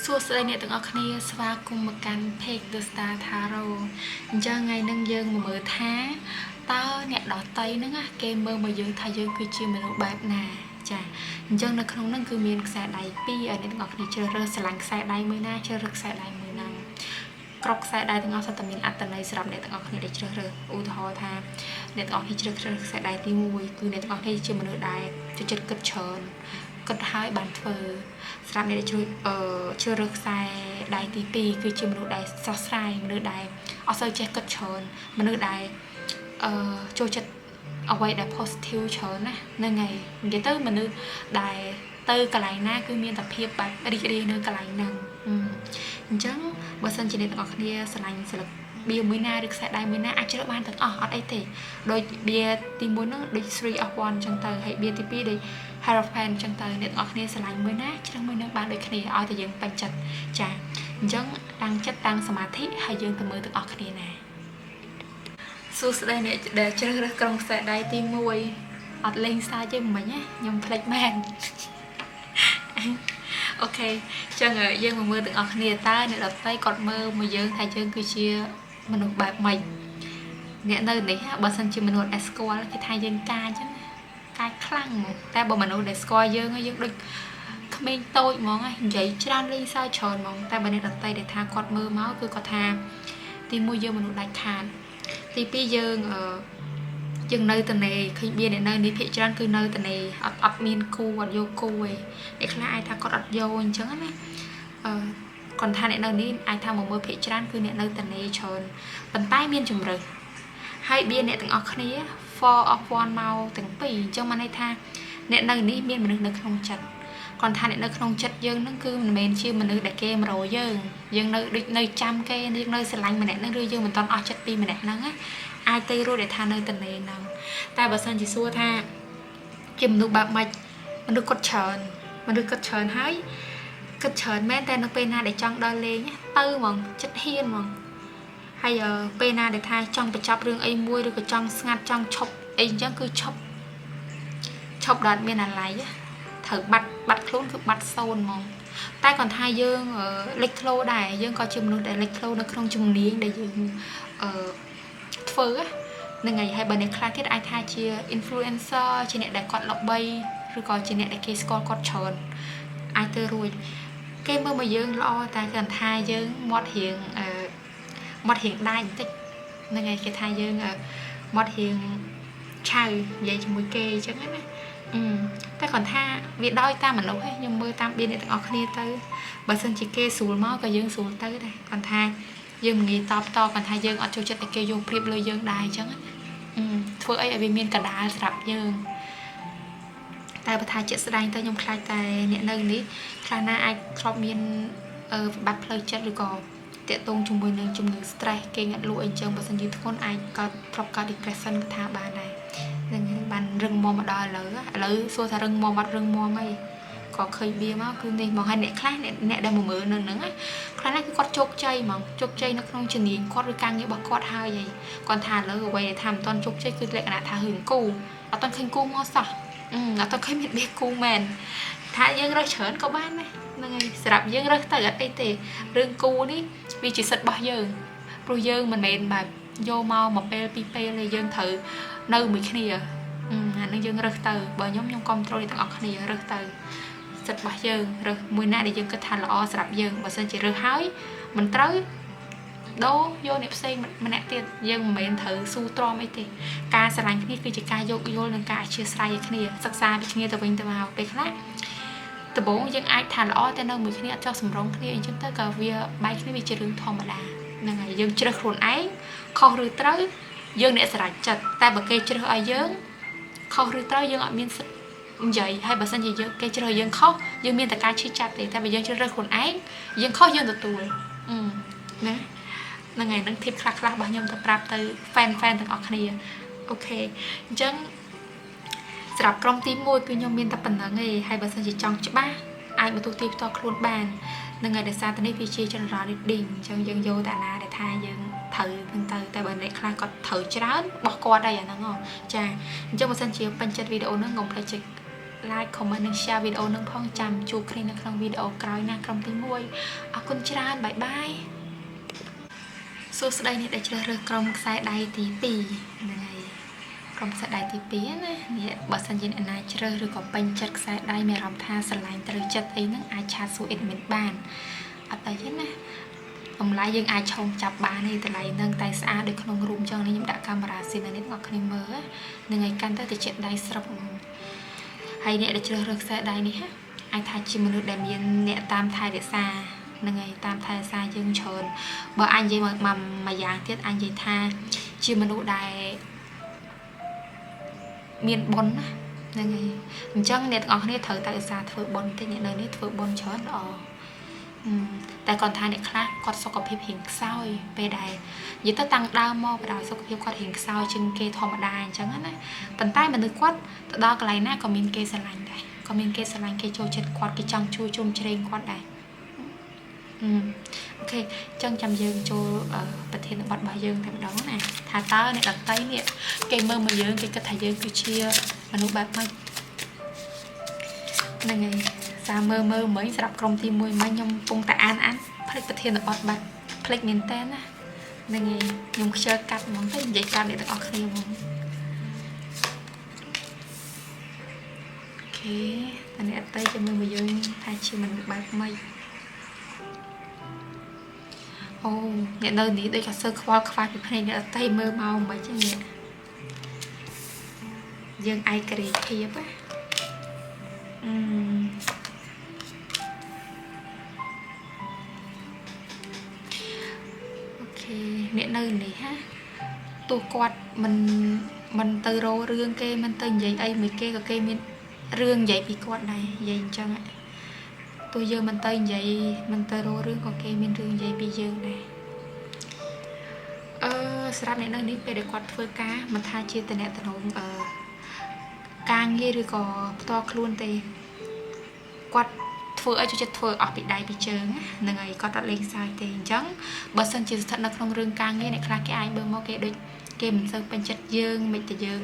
សួស្តីអ្នកទាំងអស់គ្នាស្វាគមន៍មកកាន់ Page The Star Tarot អញ្ចឹងថ្ងៃនេះយើងមកមើលថាតើអ្នកដតីហ្នឹងគេមើលមកយើងថាយើងគឺជាមនុស្សបែបណាចាអញ្ចឹងនៅក្នុងហ្នឹងគឺមានខ្សែដៃ2ឲ្យអ្នកទាំងអស់គ្នាជ្រើសរើសស្រឡាញ់ខ្សែដៃមួយណាជ្រើសរើសខ្សែដៃមួយណាគ្រប់ខ្សែដៃទាំងអស់សុទ្ធតែមានអត្ថន័យសម្រាប់អ្នកទាំងអស់គ្នាដែលជ្រើសរើសឧទាហរណ៍ថាអ្នកទាំងអស់គ្នាជ្រើសរើសខ្សែដៃទី1គឺអ្នកទាំងអស់គ្នាជាមនុស្សដែលចូលចិត្តគិតច្រើនគិតហើយបានធ្វើសម្រាប់អ្នកដែលជ្រើសរើសខ្សែដៃទី2គឺជាមនុស្សដែលស្រស់ស្រាយមនុស្សដែលអត់សូវចេះគិតច្រើនមនុស្សដែលចូលចិត្តអ្វីដែល positive ច្រើនណាហ្នឹងហើយនិយាយទៅមនុស្សដែលទៅកន្លែងណាគឺមានតែភាពបែបរីករាយនៅកន្លែងហ្នឹងអញ្ចឹងបើសិនជាអ្នកទាំងអស់គ្នាស្រឡាញ់សិល្បៀមួយណាឬខ្សែដៃមួយណាអាចជ្រើសបានទាំងអស់អត់អីទេដូចបៀទី1ហ្នឹងដូច 3 of 1 អញ្ចឹងទៅហើយបៀទី2ដូច Hierophant អញ្ចឹងទៅអ្នកទាំងអស់គ្នាស្រឡាញ់មួយណាជ្រើសមួយនឹងបានដូចគ្នាឲ្យតែយើងពេញចិត្តចាអញ្ចឹងតាំងចិត្តតាំងសមាធិហើយយើងទៅមើលទាំងអស់គ្នាណាសួស្តីអ្នកដែលជ្រើសរើសក្រុមខ្សែដៃទី1អត់លេងសារទេមិញណាខ្ញុំភ្លេចមែនអូខេអញ្ចឹងយើងមកមើលទាំងអស់គ្នាតើអ្នកដទៃគាត់មើលមកយើងថាយើងគឺជាមនុស្សបែបម៉េចអ្នកនៅនេះបើសិនជាមនុស្សដែលស្គាល់គេថាយើងកាចអញ្ចឹងកាចខ្លាំងហ្មងតែបើមនុស្សដែលស្គាល់យើងដូចក្មេងតូចហ្មងនិយាយច្រើនលេងសើចច្រើនហ្មងតែបើអ្នកដទៃដែលថាគាត់មើលមកគឺគាត់ថាទី1យើងមនុស្សដាច់ខាតទី2យើងនៅតនេឃើញមានអ្នកនៅនេះភាគច្រើនគឺនៅតនេអត់មានគូអត់យកគូទេអ្នកខ្លះអាចថាគាត់អត់យកអញ្ចឹងណាគាត់ថាអ្នកនៅនេះអាចថាមកមើលភាគច្រើនគឺអ្នកនៅតនេច្រើនប៉ុន្តែមានជំរើសហើយបៀអ្នកទាំងអស់គ្នា 4 of 1មកទាំងពីរអញ្ចឹងមកន័យថាអ្នកនៅនេះមានមនុស្សនៅក្នុងចិត្តគាត់ថាអ្នកនៅក្នុងចិត្តយើងហ្នឹងគឺមិនមែនជាមនុស្សដែលគេមករកយើងនៅដូចនៅចាំគេយើងនៅស្រឡាញ់ម្នាក់ហ្នឹងឬយើងមិនតន់អស់ចិត្តពីម្នាក់ហ្នឹងណាអាចទៅរួចដែលថានៅតនេហ្នឹងតែបើសិនជាសួរថាជាមនុស្សបែបម៉េចមនុស្សគាត់ច្រើនហើយគិតច្រើនមែនតែនៅពេលណាដែលចង់ដល់លេងទៅហ្មងចិត្តហ៊ានហ្មងហើយពេលណាដែលថាចង់បញ្ចប់រឿងអីមួយឬក៏ចង់ស្ងាត់ចង់ឈប់អីអញ្ចឹងគឺឈប់ដល់មានអាឡ័យត្រូវបាត់ខ្លួនគឺបាត់សូន្យហ្មងតែគាត់ថាយើងលេចធ្លោដែរយើងក៏ជាមនុស្សដែលលេចធ្លោនៅក្នុងជំនាញដែលយើងធ្វើហ្នឹងហើយបើអ្នកខ្លះទៀតអាចថាជា influencer ជាអ្នកដែលគាត់ល្បីឬក៏ជាអ្នកដែលគេស្គាល់គាត់ច្រើនអាចទៅរួចគេមើលមកយើងល្អតែគាត់ថាយើងមាត់រៀងដាច់បន្តិចហ្នឹងហើយគេថាយើងមាត់រៀងឆៅនិយាយជាមួយគេអញ្ចឹងណាតែគាត់ថាវាដោយតាមមនុស្សខ្ញុំមើលតាមបៀនអ្នកទាំងអស់គ្នាទៅបើសិនជាគេស្រួលមកក៏យើងស្រួលទៅដែរគាត់ថាយើងមិនងាយតបគាត់ថាយើងអត់ចូលចិត្តតែគេយកព្រៀបលើយើងដែរអញ្ចឹងធ្វើអីឲ្យវាមានកដាលស្រាប់យើងតែបើថាជាក់ស្ដែងទៅខ្ញុំខ្លាចតែអ្នកនៅនេះខ្លះណាអាចធ្លាប់មានវិបត្តិផ្លូវចិត្តឬក៏តាក់ទងជាមួយនឹងជំងឺ stress គេងាត់លក់អីចឹងបើសិនជាធ្ងន់អាចកើត depression ក៏ថាបានដែរនឹងបានរឹងមាំមកដល់ឥឡូវសួរថារឹងមាំអត់រឹងមាំអីក៏ឃើញវាមកគឺនេះមកឲ្យអ្នកខ្លះអ្នកដែលមកមើលនៅហ្នឹងខ្លះណាគឺគាត់ជោគជ័យហ្មងជោគជ័យនៅក្នុងជំនាញគាត់ឬការងាររបស់គាត់ហើយគាត់ថាឥឡូវអ្វីដែលថាមិនទាន់ជោគជ័យគឺលក្ខណៈថារឿងគូអត់ទាន់ឃើញគូមកសោះអត់ទាន់ឃើញមានដេកគូមែនថាយើងរើសច្រើនក៏បានដែរហ្នឹងហើយសម្រាប់យើងរើសទៅអត់អីទេរឿងគូនេះវាជាសិទ្ធិរបស់យើងព្រោះយើងមិនមែនបែបយកមកមួយពេលពីរពេលទេយើងត្រូវនៅមួយគ្នាអានឹងយើងរើសទៅបើខ្ញុំគ្រប់ត្រូលទាំងអស់គ្នារើសទៅសិទ្ធិរបស់យើងរើសមួយណាដែលយើងគិតថាល្អសម្រាប់យើងបើសិនជារើសហើយមិនត្រូវដូរយកអ្នកផ្សេងម្នាក់ទៀតយើងមិនមែនត្រូវស៊ូទ្រាំអីទេការស្រឡាញ់គ្នាគឺជាការយោគយល់និងការអធ្យាស្រ័យគ្នាសិក្សាពីគ្នាទៅវិញទៅមកពេលខ្លះដំបូងយើងអាចថាល្អតែនៅមួយគ្នាអត់ចោះសម្រងគ្នាអញ្ចឹងទៅក៏វាបែកគ្នាវាជារឿងធម្មតាហ្នឹងហើយយើងជ្រើសខ្លួនឯងខុសឬត្រូវយើងអ្នកស្រេចចិត្តតែបើគេជ្រើសឲ្យយើងខុសឬត្រូវយើងអត់មានសិទ្ធិនិយាយហើយបើសិនជាគេជ្រើសយើងខុសយើងមានតែការឈឺចាប់ទេតែបើយើងជ្រើសរើសខ្លួនឯងយើងខុសយើងទទួលណាហ្នឹងហើយនឹងធីបខ្លះរបស់ខ្ញុំទៅប្រាប់ទៅ fan ទាំងអស់គ្នាអូខេអញ្ចឹងសម្រាប់ក្រុមទី1គឺខ្ញុំមានតែប៉ុណ្្នឹងឯងហើយបើសិនជាចង់ច្បាស់អាចមកទូទាយផ្ទាល់ខ្លួនបាននឹងឲ្យដោយសារតែនេះវាជា general reading អញ្ចឹងយើងយកតែណាដែលថាយើងត្រូវហ្នឹងទៅតែបើអ្នកខ្លះគាត់ត្រូវច្រើនបោះគាត់ដែរអាហ្នឹងចាអញ្ចឹងបើសិនជាពេញចិត្តវីដេអូហ្នឹងកុំភ្លេចចុច like comment និង share វីដេអូនឹងផងចាំជួបគ្នានៅក្នុងវីដេអូក្រោយណាក្រុមទី1អរគុណច្រើនបាយបាយសួស្តីអ្នកដែលជ្រើសរើសក្រុមខ្សែដៃទី2ហ្នឹងហើយក្រុមខ្សែដៃទី2ណានេះបើសិនជាអ្នកណាជ្រើសឬក៏ពេញចិត្តខ្សែដៃមានអារម្មណ៍ថាស្រឡាញ់ត្រូវចិត្តអីហ្នឹងអាចឆាតសួរ admin បានអត់តែទេណាតម្លៃយើងអាចឆោមចាប់បានទេតម្លៃហ្នឹងតែស្អាតដូចក្នុងរូបចឹងនេះខ្ញុំដាក់កាមេរ៉ាស៊ីននេះអ្នកគ្នាមើលហ្នឹងហើយកាន់ទៅតិចដៃស្រុកហើយអ្នកដែលជ្រើសរើសខ្សែដៃនេះអាចថាជាមនុស្សដែលមានអ្នកតាមថែរក្សាហ្នឹងហើយតាមថែរក្សាយើងច្រើនបើអញនិយាយមកយ៉ាងទៀតអញនិយាយថាជាមនុស្សដែលមានបុណ្យណាហ្នឹងហើយអញ្ចឹងអ្នកទាំងអស់គ្នាត្រូវតែឧស្សាហ៍ធ្វើបុណ្យតិចអ្នកនៅនេះធ្វើបុណ្យច្រើនល្អតែគាត់ថាអ្នកខ្លះគាត់សុខភាពរៀងខ្សោយពេលដែលនិយាយទៅតាំងដើមមកបណ្ដោយសុខភាពគាត់រៀងខ្សោយជាងគេធម្មតាអញ្ចឹងណាប៉ុន្តែមនុស្សគាត់ទៅដល់កន្លែងណាក៏មានគេស្រឡាញ់ដែរក៏មានគេស្រឡាញ់គេចូលចិត្តគាត់គេចង់ជួយជុំជ្រែងគាត់ដែរអូខេចឹងចាំយើងចូលប្រធានបទរបស់យើងតែម្ដងណាថាតើអ្នកដតីនេះគេមើលមកយើងគេគិតថាយើងគឺជាមនុស្សបែបម៉េចហ្នឹងហើយសារមើលមិញសម្រាប់ក្រុមទី1មិញខ្ញុំកំពុងតែអានផ្លេចប្រធានបទបាត់ផ្លេចមែនតើណាហ្នឹងហើយខ្ញុំខ្ជិលកាត់ហ្មងទៅនិយាយកាត់អ្នកទាំងអស់គ្នាហ្មងអូខេតើអ្នកដតីគេមើលមកយើងថាជាមនុស្សបែបម៉េចអូអ្នកនៅនេះដូចក៏សើខ្វល់ខ្វាយពីភ្នែកអ្នកដតីមើលមកមិនចឹងនេះយើងឯករាជ្យភាពណាអូខេអ្នកនៅនេះហាទោះគាត់មិនទៅរោរឿងគេមិនទៅនិយាយអីមួយគេក៏គេមានរឿងនិយាយពីគាត់ដែរនិយាយអញ្ចឹងទោះយើងមិនទៅនិយាយមិនទៅរោរឿងក៏គេមានរឿងនិយាយពីយើងដែរសម្រាប់អ្នកនៅនេះពេលដែលគាត់ធ្វើការមិនថាជាតំណែងការងារឬក៏ផ្ទាល់ខ្លួនទេគាត់ធ្វើឲ្យចូលចិត្តធ្វើអស់ពីដៃពីជើងហ្នឹងហើយគាត់អត់លេងសើចទេអញ្ចឹងបើសិនជាស្ថិតនៅក្នុងរឿងការងារអ្នកខ្លះគេអាចមើលមកគេដូចគេមិនសូវពេញចិត្តយើងមិនតែយើង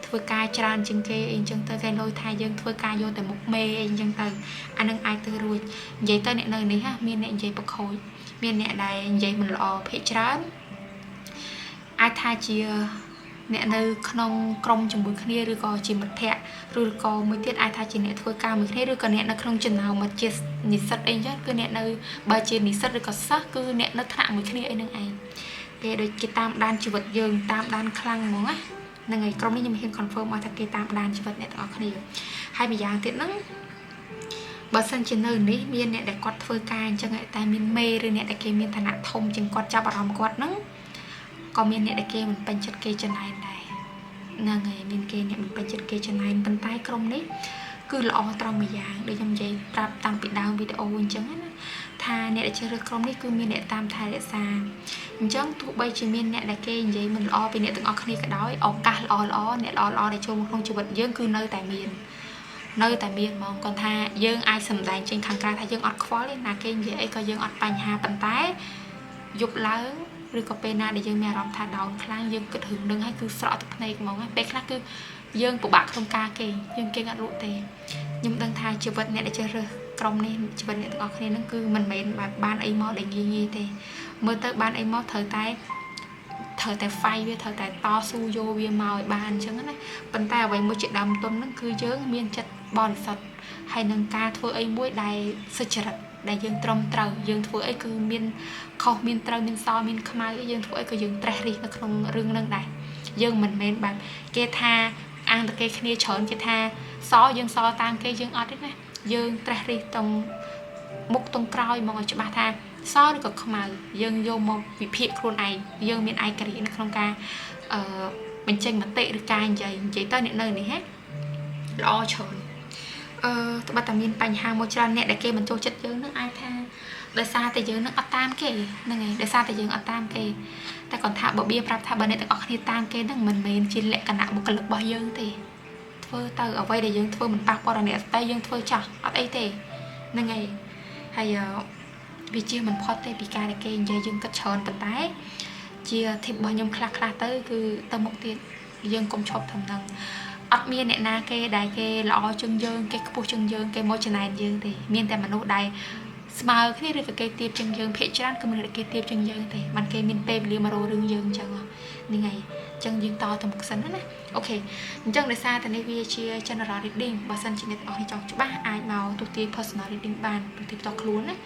ធ្វើការច្រើនជាងគេអីអញ្ចឹងទៅគេលុយថាយើងធ្វើការយកតែមុខមេអីអញ្ចឹងទៅអានឹងអាចទៅរួចនិយាយទៅអ្នកនៅនេះមានអ្នកនិយាយប្រខូចមានអ្នកដែលនិយាយមិនល្អភាគច្រើនអាចថាជាអ្នកនៅក្នុងក្រុមជាមួយគ្នាឬក៏ជាមិត្តភ័ក្តិឬក៏មួយទៀតអាចថាជាអ្នកធ្វើការមួយគ្នាឬក៏អ្នកនៅក្នុងចំណោមជានិស្សិតអីចឹងគឺអ្នកនៅបើជានិស្សិតឬក៏សិស្សគឺអ្នកនៅថ្នាក់មួយគ្នាអីហ្នឹងឯងគេដូចគេតាមដានជីវិតយើងតាមដានខ្លាំងហ្មងណាហ្នឹងហើយក្រុមនេះខ្ញុំហ៊ាន confirm មកថាគេតាមដានជីវិតអ្នកទាំងអស់គ្នាហើយម្យ៉ាងទៀតហ្នឹងបើសិនជានៅនេះមានអ្នកដែលគាត់ធ្វើការអញ្ចឹងតែមានមេឬអ្នកដែលគេមានឋានៈធំជាងគាត់ចាប់អារម្មណ៍គាត់ហ្នឹងក៏មានអ្នកដែលគេមិនពេញចិត្តគេចំណែនដែរហ្នឹងហើយមានគេអ្នកមិនពេញចិត្តគេចំណែនប៉ុន្តែក្រុមនេះគឺល្អត្រង់មួយយ៉ាងដូចខ្ញុំនិយាយប្រាប់តាំងពីដើមវីដេអូអញ្ចឹងណាថាអ្នកដែលជ្រើសរើសក្រុមនេះគឺមានអ្នកតាមថែរក្សាអញ្ចឹងទោះបីជាមានអ្នកដែលគេនិយាយមិនល្អពីអ្នកទាំងអស់គ្នាក៏ដោយឱកាសល្អអ្នកល្អដែលចូលមកក្នុងជីវិតយើងគឺនៅតែមានហ្មងគាត់ថាយើងអាចសម្ដែងចេញខាងក្រៅថាយើងអត់ខ្វល់ទេណាគេនិយាយអីក៏យើងអត់បញ្ហាប៉ុន្តែយប់ឡើងឬក៏ពេលណាដែលយើងមានអារម្មណ៍ថា down ខ្លាំងយើងគិតរឿងនឹងហើយគឺស្រក់ទឹកភ្នែកហ្មងពេលខ្លះគឺយើងពិបាកក្នុងការគេយើងគេអត់លក់ទេខ្ញុំដឹងថាជីវិតអ្នកដែលជ្រើសរើសក្រុមនេះជីវិតអ្នកទាំងអស់គ្នាហ្នឹងគឺមិនមែនបានអីមកដែលងាយទេមើលទៅបានអីមកត្រូវតែ fight វាត្រូវតែតស៊ូយកវាមកឲ្យបានអញ្ចឹងណាប៉ុន្តែអ្វីមួយជាដើមទុនហ្នឹងគឺយើងមានចិត្តបរិសុទ្ធហើយនឹងការធ្វើអីមួយដែលសុចរិតដែលយើងត្រឹមត្រូវយើងធ្វើអីគឺមានខុសមានត្រូវមានសមានខ្មៅយើងធ្វើអីក៏យើងត្រេះរិះនៅក្នុងរឿងហ្នឹងដែរយើងមិនមែនបែបគេថាអាងតែគេគ្នាច្រើនគេថាសយើងសតាមគេយើងអត់ទេណាយើងត្រេះរិះតង់មុខតង់ក្រោយមកឲ្យច្បាស់ថាសឬក៏ខ្មៅយើងយកមកវិភាគខ្លួនឯងយើងមានឯករាជ្យនៅក្នុងការបញ្ចេញមតិឬការនិយាយទៅអ្នកនៅនេះហ៎ល្អច្រើនត្បិតតែមានបញ្ហាមួយច្រើនអ្នកដែលគេមិនចូលចិត្តយើងនឹងអាចថាដោយសារតែយើងនឹងអត់តាមគេហ្នឹងហើយដោយសារតែយើងអត់តាមគេតែគាត់ថាបបៀប្រាប់ថាបើអ្នកទាំងអស់គ្នាតាមគេនឹងមិនមែនជាលក្ខណៈបុគ្គលិករបស់យើងទេធ្វើទៅអ្វីដែលយើងធ្វើមិនប៉ះពាល់ដល់អ្នកតែយើងធ្វើចាស់អត់អីទេហ្នឹងហើយវាជាមិនផុតទេពីការដែលគេនិយាយយើងគិតច្រើនប៉ុន្តែជាធីបរបស់ខ្ញុំខ្លះទៅគឺទៅមុខទៀតយើងកុំឈប់ធ្វើហ្នឹង អត់មានអ្នកណាគេដែលគេល្អជាងយើងគេខ្ពស់ជាងយើងគេមកចំណែនយើងទេមានតែមនុស្សដែលស្មើគ្នាឬក៏គេទៀបជាងយើងភាគច្រើនគឺមនុស្សដែលគេទៀបជាងយើងទេมันគេមានពេលវេលាមករករឿងយើងអញ្ចឹងហ្នឹងហើយអញ្ចឹងយើងតទៅមុខសិនណាអូខេអញ្ចឹងដោយសារតែនេះវាជា general reading បើសិនជាអ្នកទាំងអស់នេះចង់ច្បាស់អាចមកទស្សនា personal reading បានពីផ្ទាល់ខ្លួនណា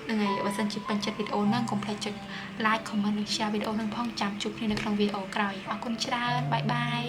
ហ្នឹងហើយបើសិនជាពេញចិត្តវីដេអូហ្នឹងកុំភ្លេចចុច like comment និង share វីដេអូហ្នឹងផងចាំជួបគ្នានៅក្នុងវីដេអូក្រោយអរគុណច្រើនបាយបាយ